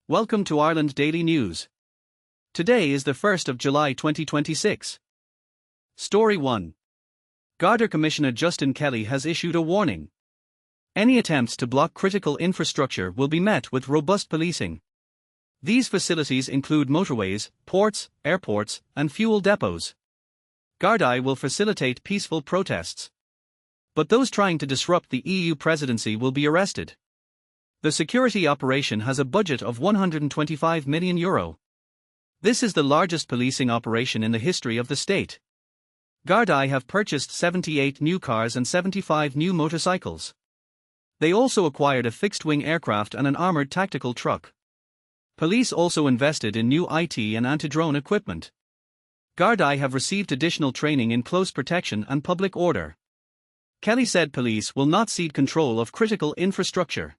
Welcome to Ireland Daily News. Today is the 1st of July 2026. Story 1. Garda Commissioner Justin Kelly has issued a warning. Any attempts to block critical infrastructure will be met with robust policing. These facilities include motorways, ports, airports, and fuel depots. Garda will facilitate peaceful protests. But those trying to disrupt the EU Presidency will be arrested. The security operation has a budget of €125 million. This is the largest policing operation in the history of the state. Garda have purchased 78 new cars and 75 new motorcycles. They also acquired a fixed-wing aircraft and an armoured tactical truck. Police also invested in new IT and anti-drone equipment. Garda have received additional training in close protection and public order. Kelly said police will not cede control of critical infrastructure.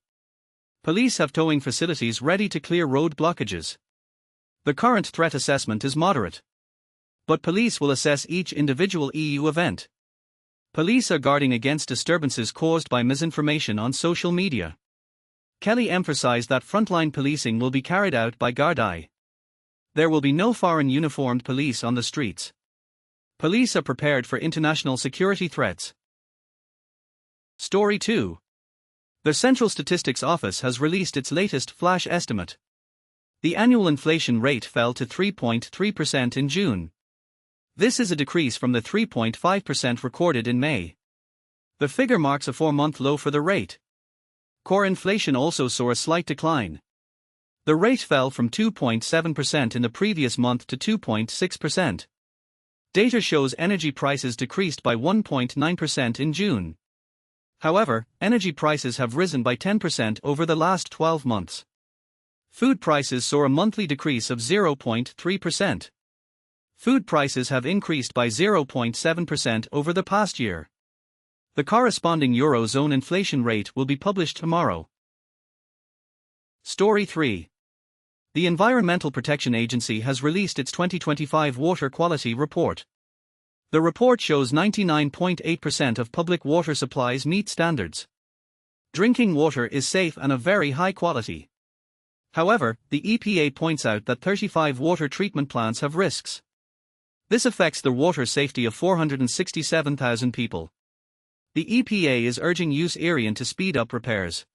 Police have towing facilities ready to clear road blockages. The current threat assessment is moderate. But police will assess each individual EU event. Police are guarding against disturbances caused by misinformation on social media. Kelly emphasized that frontline policing will be carried out by Garda. There will be no foreign uniformed police on the streets. Police are prepared for international security threats. Story 2. The Central Statistics Office has released its latest flash estimate. The annual inflation rate fell to 3.3% in June. This is a decrease from the 3.5% recorded in May. The figure marks a 4-month low for the rate. Core inflation also saw a slight decline. The rate fell from 2.7% in the previous month to 2.6%. Data shows energy prices decreased by 1.9% in June. However, energy prices have risen by 10% over the last 12 months. Food prices saw a monthly decrease of 0.3%. Food prices have increased by 0.7% over the past year. The corresponding Eurozone inflation rate will be published tomorrow. Story 3. The Environmental Protection Agency has released its 2025 Water Quality Report. The report shows 99.8% of public water supplies meet standards. Drinking water is safe and of very high quality. However, the EPA points out that 35 water treatment plants have risks. This affects the water safety of 467,000 people. The EPA is urging use Arian to speed up repairs.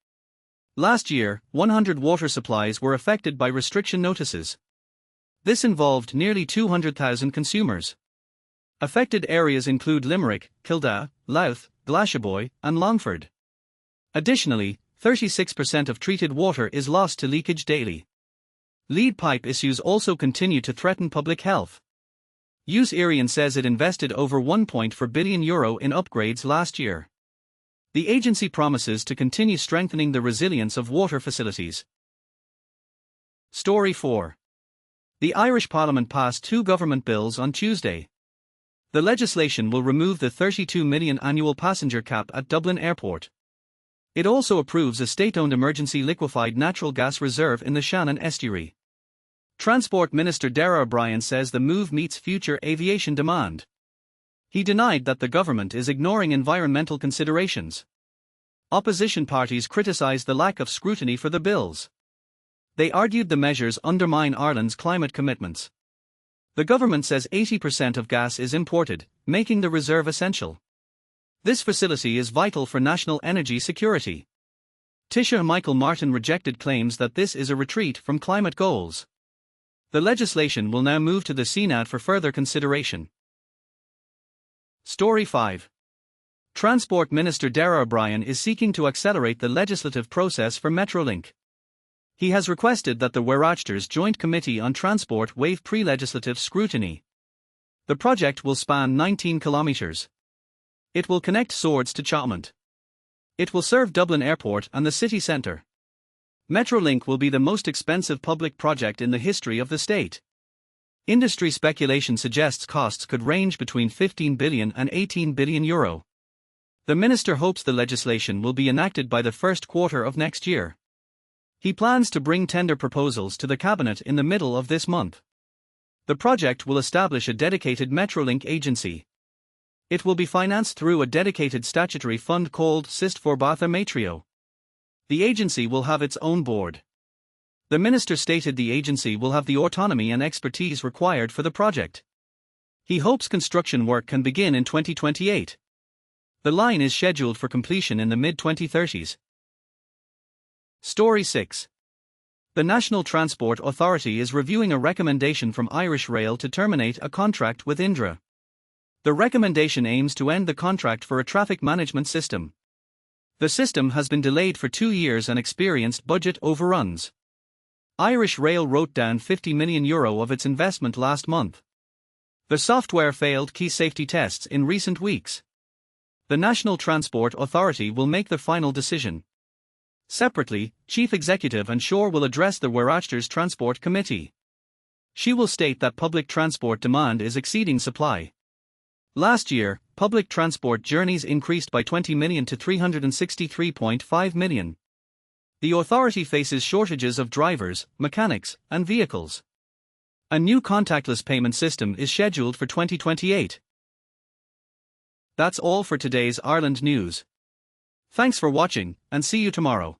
Last year, 100 water supplies were affected by restriction notices. This involved nearly 200,000 consumers. Affected areas include Limerick, Kildare, Louth, Glasheboy, and Longford. Additionally, 36% of treated water is lost to leakage daily. Lead pipe issues also continue to threaten public health. Use Arian says it invested over €1.4 billion in upgrades last year. The agency promises to continue strengthening the resilience of water facilities. Story 4. The Irish Parliament passed 2 government bills on Tuesday. The legislation will remove the 32 million annual passenger cap at Dublin Airport. It also approves a state-owned emergency liquefied natural gas reserve in the Shannon estuary. Transport Minister Dáil O'Brien says the move meets future aviation demand. He denied that the government is ignoring environmental considerations. Opposition parties criticised the lack of scrutiny for the bills. They argued the measures undermine Ireland's climate commitments. The government says 80% of gas is imported, making the reserve essential. This facility is vital for national energy security. Taoiseach Michael Martin rejected claims that this is a retreat from climate goals. The legislation will now move to the Senate for further consideration. Story 5. Transport Minister Dáil O'Brien is seeking to accelerate the legislative process for MetroLink. He has requested that the Oireachtas Joint Committee on Transport waive pre-legislative scrutiny. The project will span 19 kilometres. It will connect Swords to Chalmont. It will serve Dublin Airport and the city centre. MetroLink will be the most expensive public project in the history of the state. Industry speculation suggests costs could range between €15 billion and €18 billion. The minister hopes the legislation will be enacted by the first quarter of next year. He plans to bring tender proposals to the Cabinet in the middle of this month. The project will establish a dedicated MetroLink agency. It will be financed through a dedicated statutory fund called Sist for Bartha Matrio. The agency will have its own board. The minister stated the agency will have the autonomy and expertise required for the project. He hopes construction work can begin in 2028. The line is scheduled for completion in the mid-2030s. Story 6. The National Transport Authority is reviewing a recommendation from Irish Rail to terminate a contract with Indra. The recommendation aims to end the contract for a traffic management system. The system has been delayed for 2 years and experienced budget overruns. Irish Rail wrote down €50 million of its investment last month. The software failed key safety tests in recent weeks. The National Transport Authority will make the final decision. Separately, Chief Executive An Seoir will address the Oireachtas Transport Committee. She will state that public transport demand is exceeding supply. Last year, public transport journeys increased by 20 million to 363.5 million. The authority faces shortages of drivers, mechanics, and vehicles. A new contactless payment system is scheduled for 2028. That's all for today's Ireland news. Thanks for watching, and see you tomorrow.